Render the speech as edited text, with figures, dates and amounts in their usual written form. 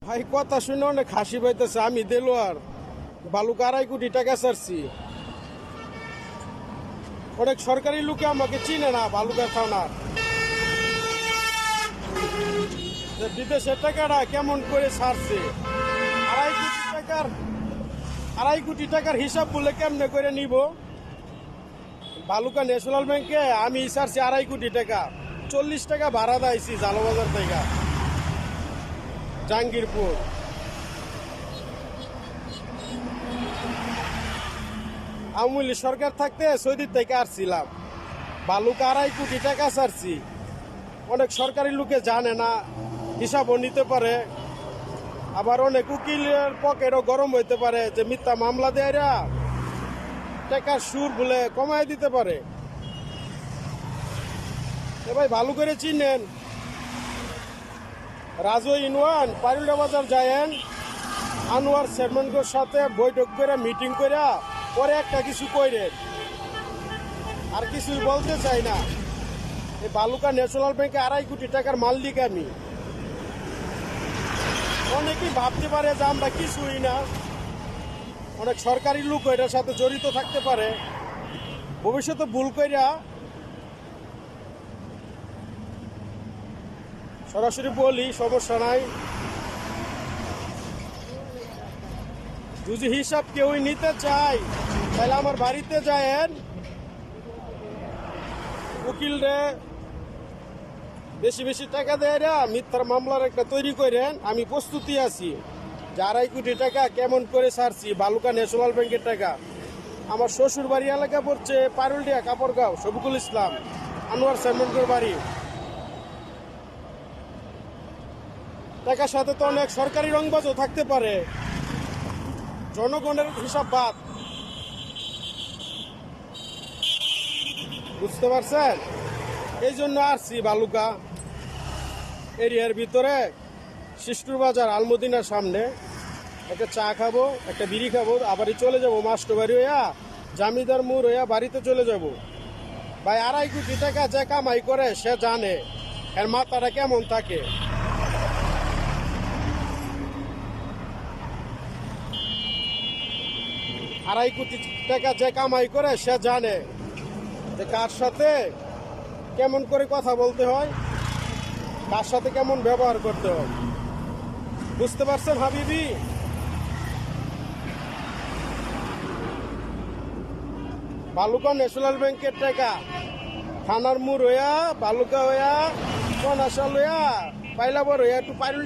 ভাই কথা শুনে অনেক হাসি পাইতেছে। আমি দেলোয়ার বালুকা 2.5 কোটি টাকা ছাড়ছি। অনেক সরকারি লোকে আমাকে চিনে না বালুকা থানার। বিদেশের টাকাটা কেমন করে ছাড়ছে, 2.5 কোটি টাকার হিসাব বলে কেমনে করে নিব। বালুকা ন্যাশনাল ব্যাংকে আমি ছাড়ছি 2.5 কোটি টাকা। 40 টাকা ভাড়া দিয়েছি জালবাজার থেকে জাহাঙ্গীরপুর। আওয়ামী সরকার থাকতে সৌদির থেকে আসছিলাম। বালুকা 2.5 কোটি টাকা ছাড়ছি। অনেক সরকারি লোকে জানে না, হিসাবও নিতে পারে। আবার অনেক উকিলের পকেটও গরম হইতে পারে যে মিথ্যা মামলা দেয় টাকার সুর বলে কমায় দিতে পারে। ভাই ভালো করে চিনেন, রাজু ইনওয়ান পারুল্লা বাজার যায়েন, আনোয়ার চেয়ারম্যানদের সাথে বৈঠক করে মিটিং করে পরে একটা কিছু কইরেন। আর কিছুই বলতে চাই না। এই বালুকা ন্যাশনাল ব্যাংকে 2.5 কোটি টাকার মালিক আমি। অনেকেই ভাবতে পারে যে আমরা কিছুই না। অনেক সরকারি লোক এটার সাথে জড়িত থাকতে পারে। ভবিষ্যতে ভুল কইরা সরাসরি বলি, সমস্যা নাই। যদি হিসাব কেউই নিতে চায় তাহলে আমার বাড়িতে যায়েন, উকিলরে বেশি বেশি টাকা দেয় মিথ্যার মামলার একটা তৈরি করেন। আমি প্রস্তুতি আছি যে 2.5 কোটি টাকা কেমন করে ছাড়ছি বালুকা ন্যাশনাল ব্যাংকের টাকা। আমার শ্বশুর বাড়ি এলাকা পড়ছে পারুলডিয়া কাপড়গাঁও, শফিকুল ইসলাম আনোয়ার চেয়ারম্যানদের বাড়ি। টাকার সাথে তো অনেক সরকারি রংবাজও থাকতে পারে। জনগণের হিসাব বাদ, বুঝতে পারছেন? এই জন্য আসছি বালুকা এরিয়ার ভিতরে শিষ্টুর বাজার আলমদিনার সামনে একটা চা খাবো, একটা বিড়ি খাবো, আবারই চলে যাবো মাস্টার বাড়ি হইয়া জামিদার মোড় হইয়া বাড়িতে চলে যাব। ভাই 2.5 কোটি টাকা যে কামাই করে সে জানে এর মাথাটা কেমন থাকে। আড়াই কোটি টাকা যে কামাই করে সে জানে যে কার সাথে কেমন করে কথা বলতে হয়, কার সাথে কেমন ব্যবহার করতে হয়। বুঝতে পারছেন হাবিবি? বালুকা ন্যাশনাল ব্যাংকের টাকা থানার মুর হইয়া বালুকা হইয়া কনাশাল হইয়া পাইলাবর হইয়া একটু পাইল